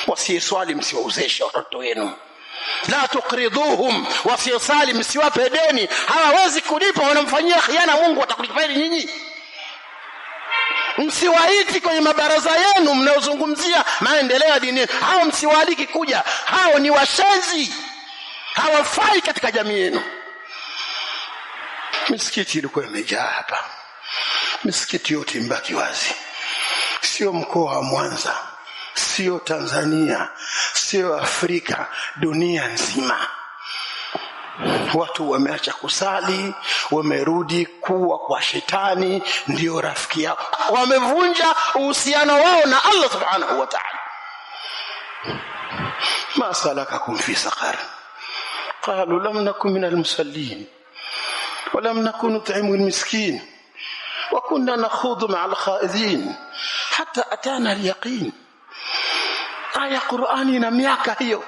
wasiyeswali msiwauzeshe watoto wenu. La tuqriduhum, wasiyesali msiwape deni, hawawezi kulipa, wanamfanyia khiana Mungu, atakulipeni nyinyi. Msiwaiti kwenye mabaraza yenu mnaozungumzia maendeleo ya dini, hao msiwaaliki kuja, hao ni washenzi, hawafai katika jamii yenu. Misikiti ilikuwa imejaa hapa, misikiti yote mbaki wazi, sio mkoa wa Mwanza, sio Tanzania, sio Afrika, dunia nzima. Watu wameacha kusali, wamerudi kuwa kwa shetani ndio rafiki yao, wamevunja uhusiano wao na Allah subhanahu wa ta'ala. Ma salakakum fi saqar, qalu lam nakun min al-musallin wa lam nakun nut'imu al-miskin wa kunna nakhudhu ma'a al-khaidhin hatta atana al-yaqin. Aya Qur'ani na miaka hiyo.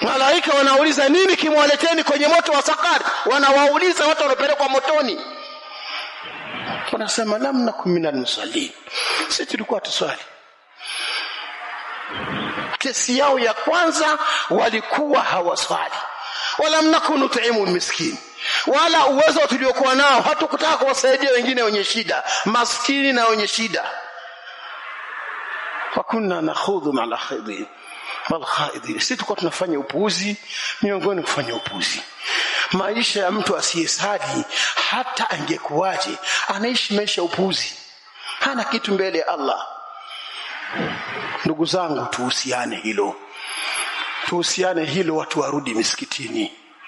Malaika wanauliza nini kimwaleteni kwenye moto wa Sakar? Wanawauliza watu wanapelekwa motoni. Wanasema lam nakum minal musallin, sisi tulikuwa tuswali. Kesi yao ya kwanza walikuwa hawaswali. Wala mnakum nut'imu miskin, wala uwezo tuliokuwa nao hatukutaka kuwasaidia wengine wenye shida, maskini na wenye shida. Wakunna nakhudhu ma'al khaidin walkhaidin, sisi tulikuwa tunafanya upuuzi miongoni kufanya upuuzi. Maisha ya mtu asiyesali hata angekuwaje anaishi maisha upuuzi, hana kitu mbele ya Allah. Ndugu zangu, tuhusiane hilo, watu warudi misikitini.